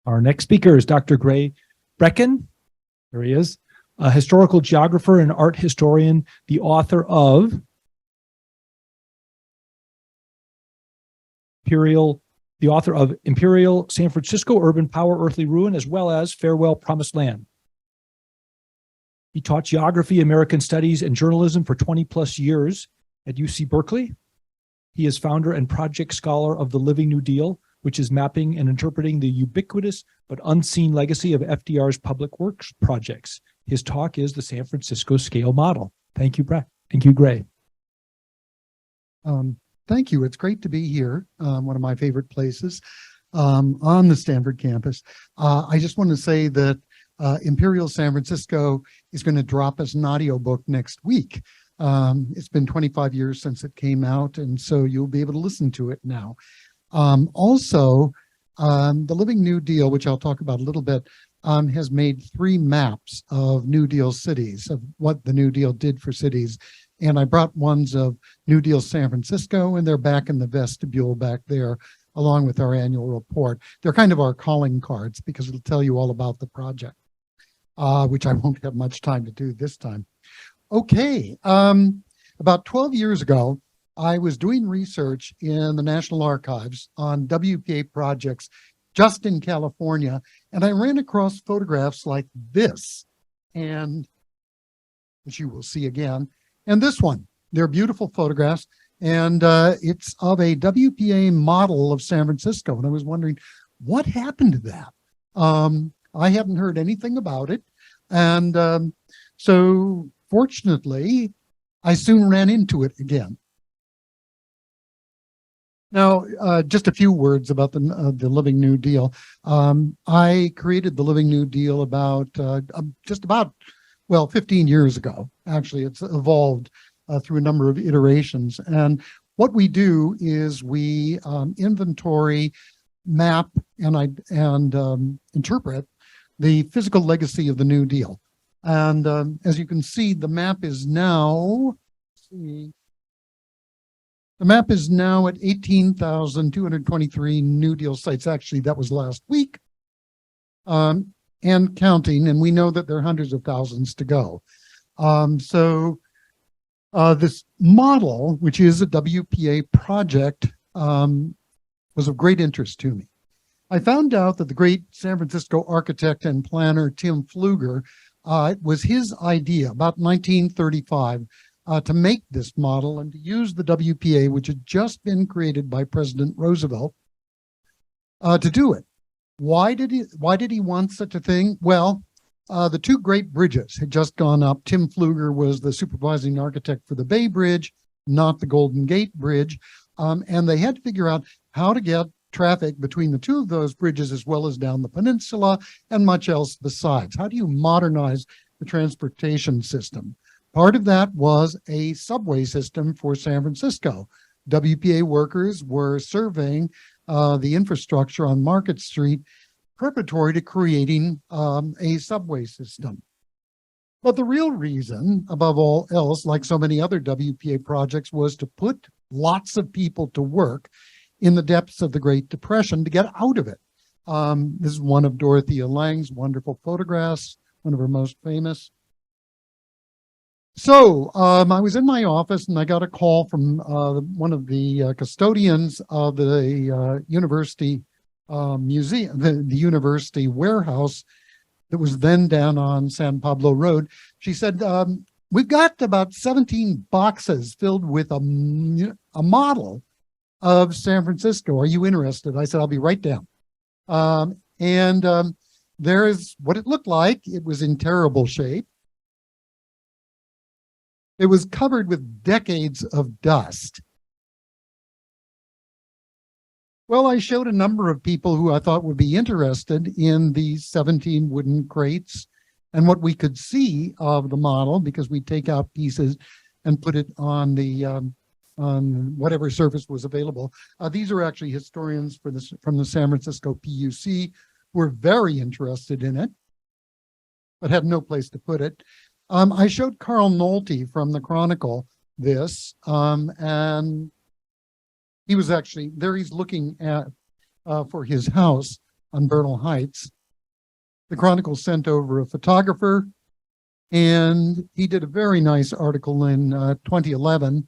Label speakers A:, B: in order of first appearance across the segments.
A: Our next speaker is Dr. Gray Brechin. There he is, a historical geographer and art historian, the author of Imperial San Francisco Urban Power, Earthly Ruin, as well as Farewell Promised Land. He taught geography, American studies, and journalism for 20 plus years at UC Berkeley. He is founder and project scholar of the Living New Deal, which is mapping and interpreting the ubiquitous but unseen legacy of FDR's public works projects. His talk is the San Francisco Scale Model. Thank you, Brett. Thank you, Gray.
B: Thank you. It's great to be here, one of my favorite places on the Stanford campus. I just want to say that Imperial San Francisco is going to drop as an audiobook next week. It's been 25 years since it came out, and so you'll be able to listen to it now. Also, the Living New Deal, which I'll talk about a little bit, has made 3 maps of New Deal cities, of what the New Deal did for cities. And I brought ones of New Deal San Francisco, and they're back in the vestibule back there, along with our annual report. They're kind of our calling cards because it'll tell you all about the project, which I won't have much time to do this time. Okay, about 12 years ago, I was doing research in the National Archives on WPA projects just in California, and I ran across photographs like this, and which you will see again, and this one. They're beautiful photographs, and it's of a WPA model of San Francisco, and I was wondering, what happened to that? I hadn't heard anything about it, and so fortunately, I soon ran into it again. Now, just a few words about the Living New Deal. I created the Living New Deal about 15 years ago. Actually, it's evolved through a number of iterations. And what we do is we inventory, map, and interpret the physical legacy of the New Deal. And as you can see, the map is now, at 18,223 New Deal sites. Actually, that was last week, and counting, and we know that there are hundreds of thousands to go. This model, which is a WPA project, was of great interest to me. I found out that the great San Francisco architect and planner Tim Fluger, it was his idea about 1935 to make this model and to use the WPA, which had just been created by President Roosevelt, to do it. Why did he want such a thing? Well, the 2 great bridges had just gone up. Tim Fluger was the supervising architect for the Bay Bridge, not the Golden Gate Bridge, and they had to figure out how to get traffic between the 2 of those bridges, as well as down the peninsula and much else besides. How do you modernize the transportation system? Part of that was a subway system for San Francisco. WPA workers were surveying the infrastructure on Market Street preparatory to creating a subway system. But the real reason, above all else, like so many other WPA projects, was to put lots of people to work in the depths of the Great Depression to get out of it. This is one of Dorothea Lange's wonderful photographs, one of her most famous. So I was in my office and I got a call from one of the custodians of the university museum, the university warehouse that was then down on San Pablo Road. She said, we've got about 17 boxes filled with a model of San Francisco. Are you interested? I said, I'll be right down. There is what it looked like. It was in terrible shape. It was covered with decades of dust. Well, I showed a number of people who I thought would be interested in these 17 wooden crates and what we could see of the model, because we take out pieces and put it on the on whatever surface was available. These are actually historians from the San Francisco PUC who were very interested in it, but had no place to put it. I showed Carl Nolte from the Chronicle this, and he was actually there. He's looking at for his house. on Bernal Heights. The Chronicle sent over a photographer, and he did a very nice article in 2011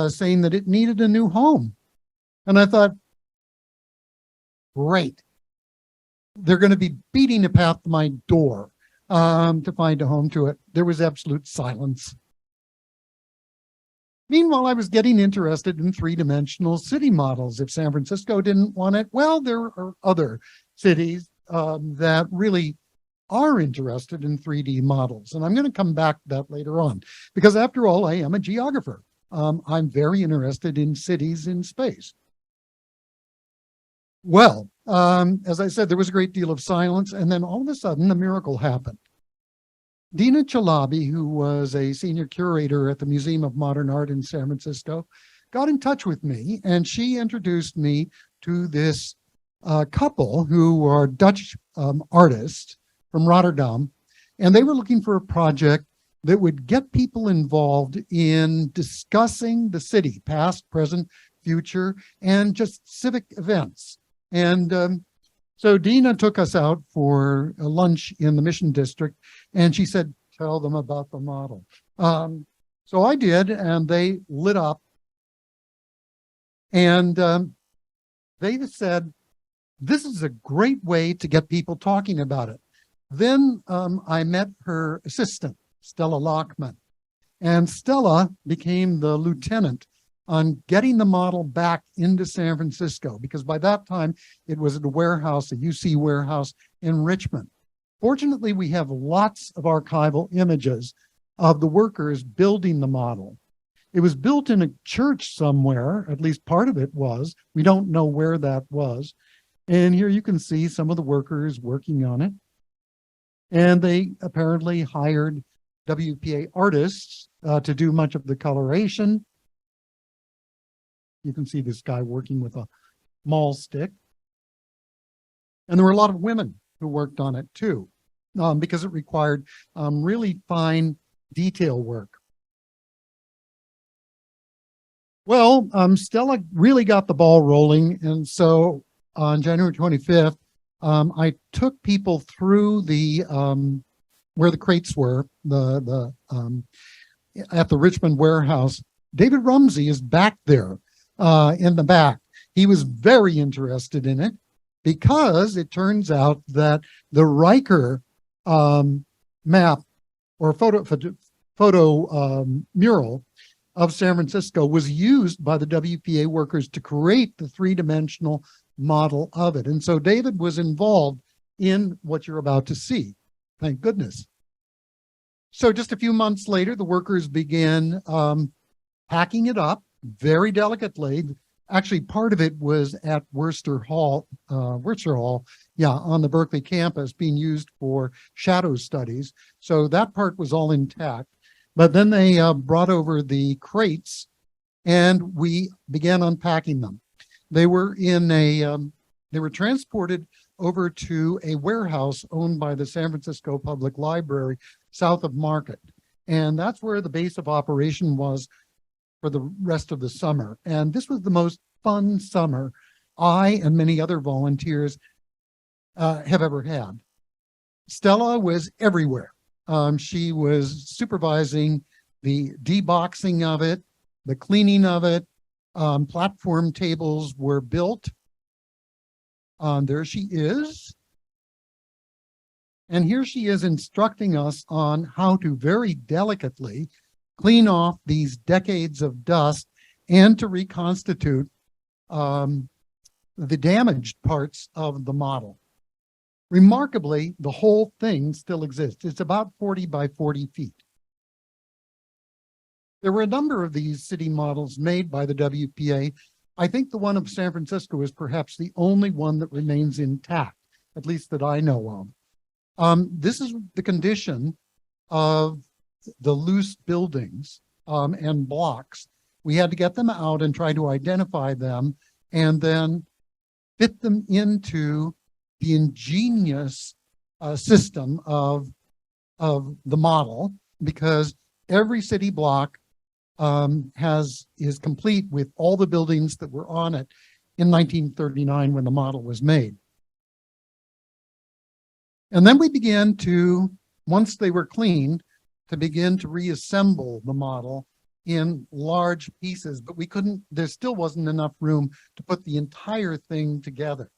B: saying that it needed a new home. And I thought, great. They're going to be beating a path to my door to find a home to it. There was absolute silence. Meanwhile, I was getting interested in three-dimensional city models. If San Francisco didn't want it, well, there are other cities that really are interested in 3D models. And I'm going to come back to that later on, because after all, I am a geographer. I'm very interested in cities in space. Well, as I said, there was a great deal of silence, and then all of a sudden, a miracle happened. Dina Chalabi, who was a senior curator at the Museum of Modern Art in San Francisco, got in touch with me, and she introduced me to this couple who are Dutch artists from Rotterdam, and they were looking for a project that would get people involved in discussing the city, past, present, future, and just civic events. And so Dina took us out for a lunch in the Mission District, and she said, tell them about the model. So I did, and they lit up. And they said, this is a great way to get people talking about it. Then I met her assistant, Stella Lockman, and Stella became the lieutenant on getting the model back into San Francisco, because by that time it was at a warehouse, a UC warehouse in Richmond. Fortunately, we have lots of archival images of the workers building the model. It was built in a church somewhere, at least part of it was. We don't know where that was. And here you can see some of the workers working on it. And they apparently hired WPA artists to do much of the coloration. You can see this guy working with a maul stick. And there were a lot of women who worked on it too, because it required really fine detail work. Well, Stella really got the ball rolling. And so on January 25th, I took people through the where the crates were, at the Richmond warehouse. David Rumsey is back there in the back. He was very interested in it because it turns out that the Riker map or photo mural of San Francisco was used by the WPA workers to create the three-dimensional model of it. And so David was involved in what you're about to see. Thank goodness. So just a few months later, the workers began packing it up very delicately. Actually, part of it was at Worcester Hall, on the Berkeley campus, being used for shadow studies. So that part was all intact. But then they brought over the crates, and we began unpacking them. They were in they were transported over to a warehouse owned by the San Francisco Public Library south of Market. And that's where the base of operation was for the rest of the summer. And this was the most fun summer I and many other volunteers have ever had. Stella was everywhere. She was supervising the deboxing of it, the cleaning of it. Platform tables were built. There she is. And here she is instructing us on how to very delicately clean off these decades of dust and to reconstitute the damaged parts of the model. Remarkably, the whole thing still exists. It's about 40 by 40 feet. There were a number of these city models made by the WPA. I think the one of San Francisco is perhaps the only one that remains intact, at least that I know of. This is the condition of the loose buildings and blocks. We had to get them out and try to identify them and then fit them into the ingenious system of the model, because every city block is complete with all the buildings that were on it in 1939 when the model was made. And then we began to, once they were cleaned, to begin to reassemble the model in large pieces, but we couldn't, there still wasn't enough room to put the entire thing together.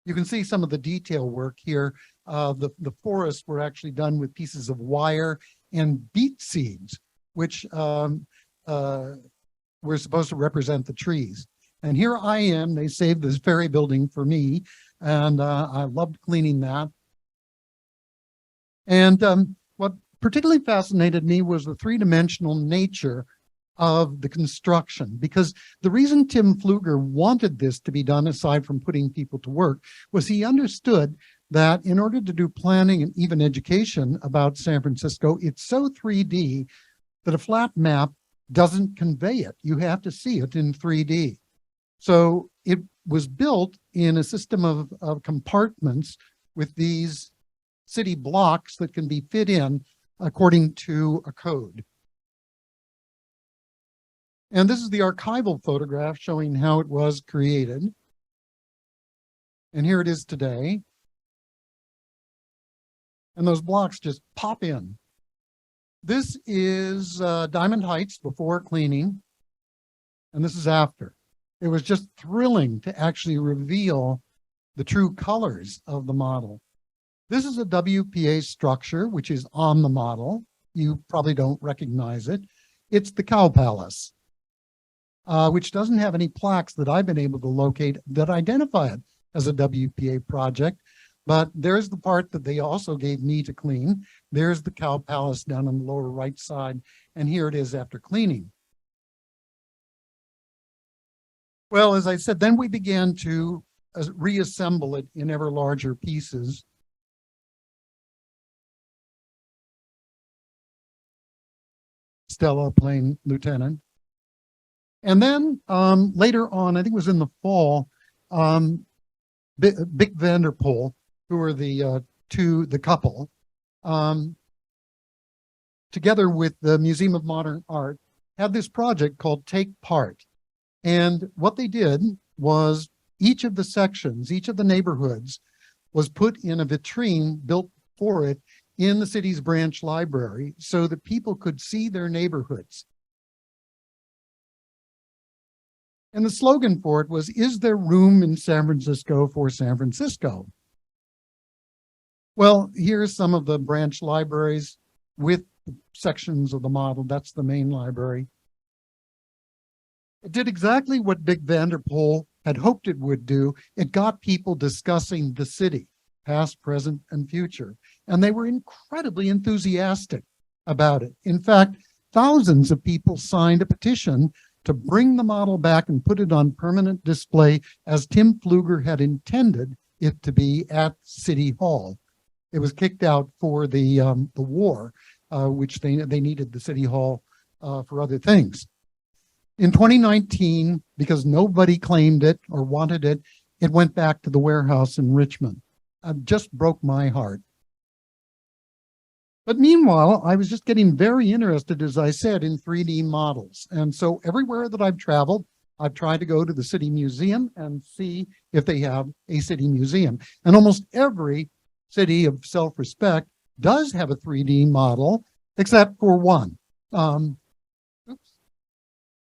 B: You can see some of the detail work here. The forests were actually done with pieces of wire and beet seeds, which were supposed to represent the trees. And here I am, they saved this ferry building for me, and I loved cleaning that. And what particularly fascinated me was the three-dimensional nature of the construction, because the reason Tim Fluger wanted this to be done, aside from putting people to work, was he understood that in order to do planning and even education about San Francisco, it's so 3D that a flat map doesn't convey it. You have to see it in 3D. So it was built in a system of compartments with these city blocks that can be fit in according to a code. And this is the archival photograph showing how it was created. And here it is today. And those blocks just pop in. This is Diamond Heights before cleaning, and this is after. It was just thrilling to actually reveal the true colors of the model. This is a WPA structure, which is on the model. You probably don't recognize it. It's the Cow Palace, which doesn't have any plaques that I've been able to locate that identify it as a WPA project. But there's the part that they also gave me to clean. There's the Cow Palace down on the lower right side. And here it is after cleaning. Well, as I said, then we began to reassemble it in ever larger pieces. Stella playing Lieutenant. And then later on, I think it was in the fall, Bick Vanderpool, who were the couple, together with the Museum of Modern Art, had this project called Take Part. And what they did was each of the sections, each of the neighborhoods was put in a vitrine built for it in the city's branch library so that people could see their neighborhoods. And the slogan for it was, "Is there room in San Francisco for San Francisco?" Well, here's some of the branch libraries with sections of the model. That's the main library. It did exactly what Bick Vanderpool had hoped it would do. It got people discussing the city, past, present, and future. And they were incredibly enthusiastic about it. In fact, thousands of people signed a petition to bring the model back and put it on permanent display as Tim Fluger had intended it to be at City Hall. It was kicked out for the war, which they needed the City Hall for other things. In 2019, because nobody claimed it or wanted it, it went back to the warehouse in Richmond. It just broke my heart. But meanwhile, I was just getting very interested, as I said, in 3D models. And so everywhere that I've traveled, I've tried to go to the city museum and see if they have a city museum. And almost every city of self-respect does have a 3D model, except for one.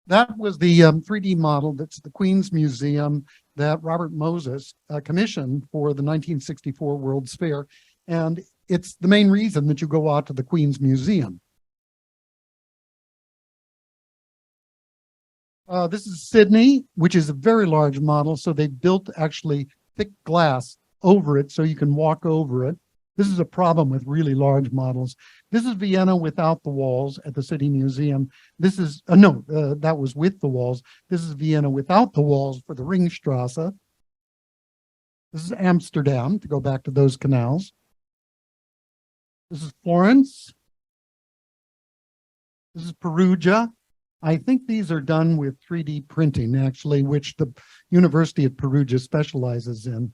B: That was the 3D model that's the Queen's Museum that Robert Moses commissioned for the 1964 World's Fair. And it's the main reason that you go out to the Queen's Museum. This is Sydney, which is a very large model. So they built actually thick glass over it so you can walk over it. This is a problem with really large models. This is Vienna without the walls at the City Museum. This is, that was with the walls. This is Vienna without the walls for the Ringstrasse. This is Amsterdam, to go back to those canals. This is Florence. This is Perugia. I think these are done with 3D printing, actually, which the University of Perugia specializes in.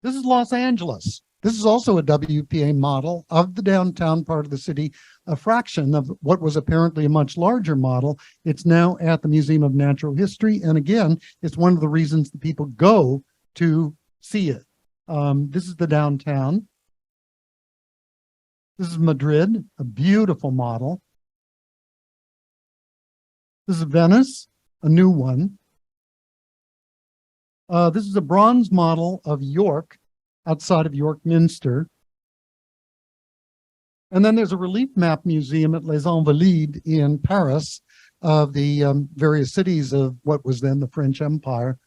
B: This is Los Angeles. This is also a WPA model of the downtown part of the city, a fraction of what was apparently a much larger model. It's now at the Museum of Natural History. And again, it's one of the reasons that people go to see it. This is the downtown. This is Madrid, a beautiful model. This is Venice, a new one. This is a bronze model of York, outside of York Minster. And then there's a relief map museum at Les Invalides in Paris of the various cities of what was then the French Empire,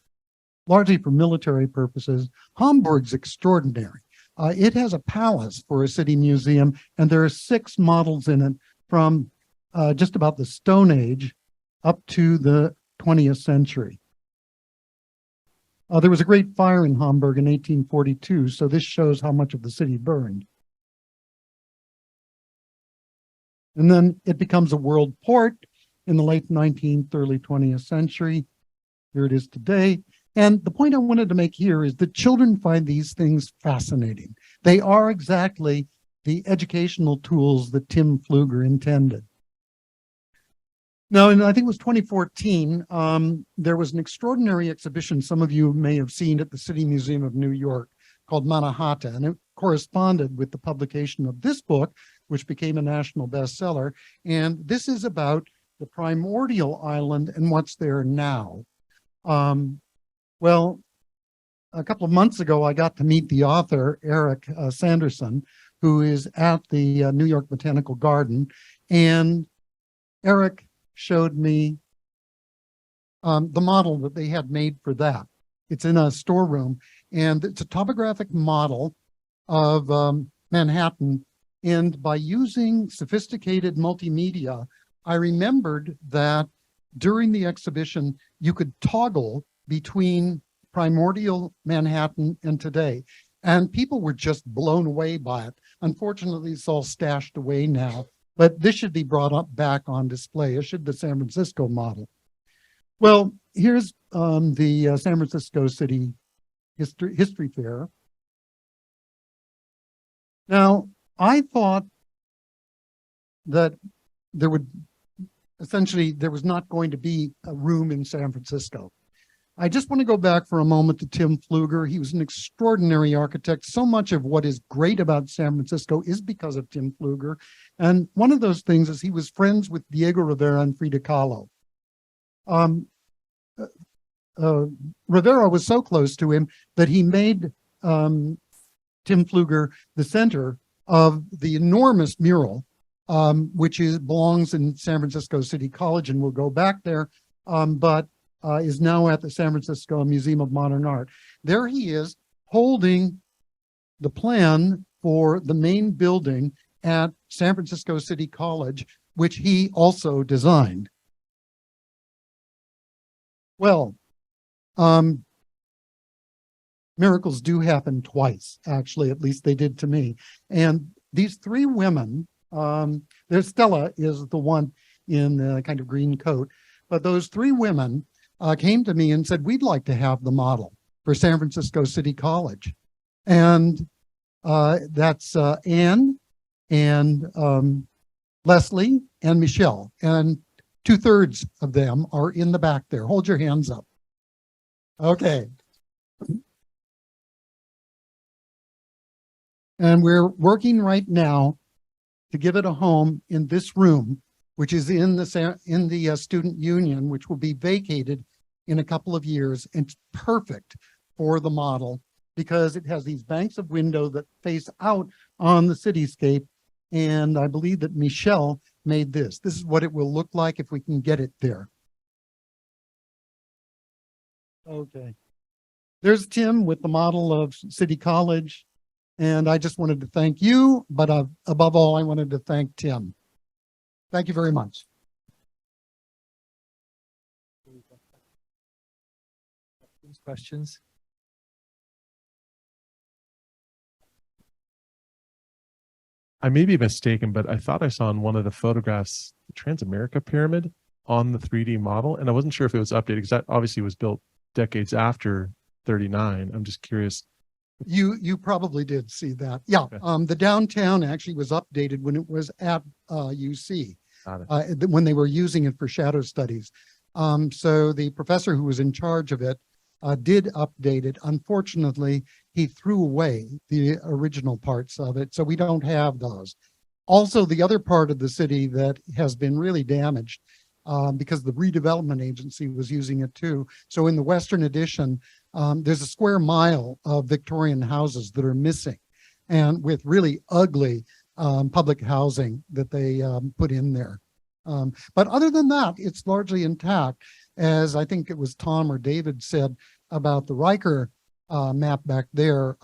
B: largely for military purposes. Hamburg's extraordinary. It has a palace for a city museum, and there are 6 models in it from just about the Stone Age up to the 20th century. There was a great fire in Hamburg in 1842, so this shows how much of the city burned. And then it becomes a world port in the late 19th, early 20th century. Here it is today. And the point I wanted to make here is that children find these things fascinating. They are exactly the educational tools that Tim Fluger intended. Now, I think it was 2014, there was an extraordinary exhibition some of you may have seen at the City Museum of New York called Manahata, and it corresponded with the publication of this book, which became a national bestseller. And this is about the primordial island and what's there now. Well, a couple of months ago, I got to meet the author, Eric Sanderson, who is at the New York Botanical Garden. And Eric showed me the model that they had made for that. It's in a storeroom, and it's a topographic model of Manhattan. And by using sophisticated multimedia, I remembered that during the exhibition, you could toggle between primordial Manhattan and today. And people were just blown away by it. Unfortunately, it's all stashed away now, but this should be brought up back on display. It should the San Francisco model. Well, here's the San Francisco City History Fair. Now, I thought that there was not going to be a room in San Francisco. I just want to go back for a moment to Tim Fluger. He was an extraordinary architect. So much of what is great about San Francisco is because of Tim Fluger. And one of those things is he was friends with Diego Rivera and Frida Kahlo. Rivera was so close to him that he made Tim Fluger the center of the enormous mural, which belongs in San Francisco City College, and we'll go back there, but is now at the San Francisco Museum of Modern Art. There he is holding the plan for the main building at San Francisco City College, which he also designed. Well, miracles do happen twice, actually, at least they did to me. And these 3 women, there's Stella is the one in the kind of green coat, but those 3 women came to me and said, we'd like to have the model for San Francisco City College. And that's Anne and Leslie and Michelle. And 2/3 of them are in the back there. Hold your hands up. Okay. And we're working right now to give it a home in this room, which is in the student union, which will be vacated in a couple of years. It's perfect for the model because it has these banks of window that face out on the cityscape. And I believe that Michelle made this. This is what it will look like if we can get it there. Okay. There's Tim with the model of City College. And I just wanted to thank you, but above all, I wanted to thank Tim. Thank you very much.
A: Questions?
C: I may be mistaken, but I thought I saw in one of the photographs the Transamerica Pyramid on the 3D model, and I wasn't sure if it was updated because that obviously was built decades after 39. I'm just curious.
B: You probably did see that. Yeah, okay. The downtown actually was updated when it was at UC, when they were using it for shadow studies. So the professor who was in charge of it did update it. Unfortunately, he threw away the original parts of it, so we don't have those. Also, the other part of the city that has been really damaged because the redevelopment agency was using it too. So in the Western edition, there's a square mile of Victorian houses that are missing, and with really ugly public housing that they put in there. But other than that, it's largely intact. As I think it was Tom or David said about the Riker map back there,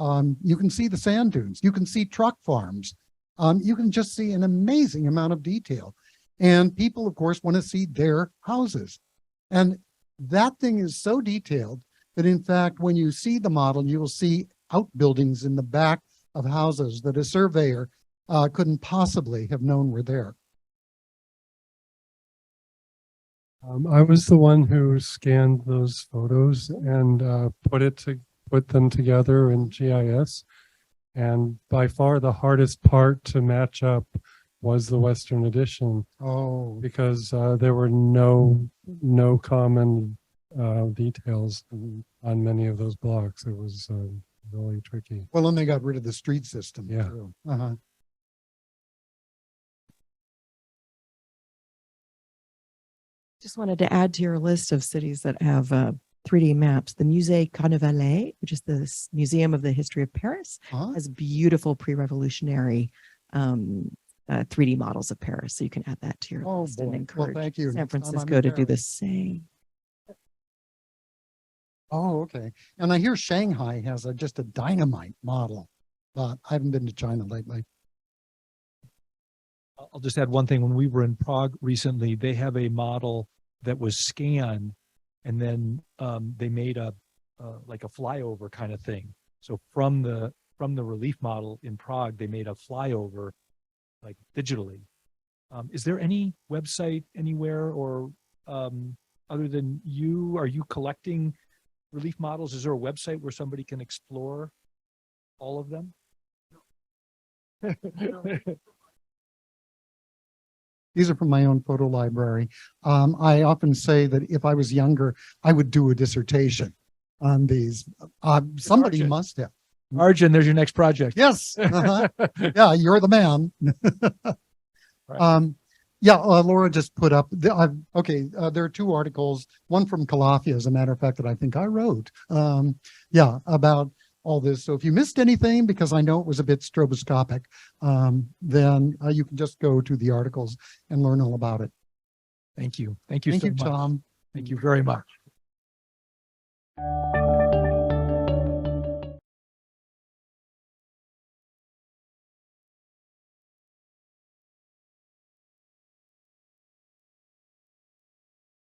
B: you can see the sand dunes, you can see truck farms, you can just see an amazing amount of detail. And people, of course, want to see their houses. And that thing is so detailed that, in fact, when you see the model, you will see outbuildings in the back of houses that a surveyor couldn't possibly have known were there.
D: I was the one who scanned those photos and put them together in GIS. And by far the hardest part to match up was the Western edition.
B: Oh,
D: Because there were no common details on many of those blocks. It was really tricky.
B: well, and they got rid of the street system.
D: Yeah.
B: Too.
E: Just wanted to add to your list of cities that have 3D maps. The Musée Carnavalet, which is the Museum of the History of Paris, has beautiful pre-revolutionary 3D models of Paris. So you can add that to your
B: Oh,
E: list
B: boy.
E: and
B: Well,
E: encourage
B: thank you.
E: San
B: Next time I'm
E: Francisco
B: in
E: to do the
B: Paris.
E: same.
B: Oh, okay. And I hear Shanghai has just a dynamite model, but I haven't been to China lately.
A: I'll just add one thing. When we were in Prague recently, they have a model that was scanned, and then they made a like a flyover kind of thing. So from the relief model in Prague, they made a flyover like digitally. Is there any website anywhere, or other than you, are you collecting relief models? Is there a website where somebody can explore all of them?
B: These are from my own photo library. I often say that if I was younger, I would do a dissertation on these. Somebody
A: Arjun.
B: must have.
A: Arjun, there's your next project.
B: Yes. Yeah, you're the man.
A: Right.
B: Yeah, Laura just put up, there are two articles, one from Calafia, as a matter of fact, that I think I wrote, about all this. So if you missed anything, because I know it was a bit stroboscopic, then you can just go to the articles and learn all about it.
A: Thank you. Thank you
B: Thank
A: so
B: you,
A: much.
B: Tom.
A: Thank you very much.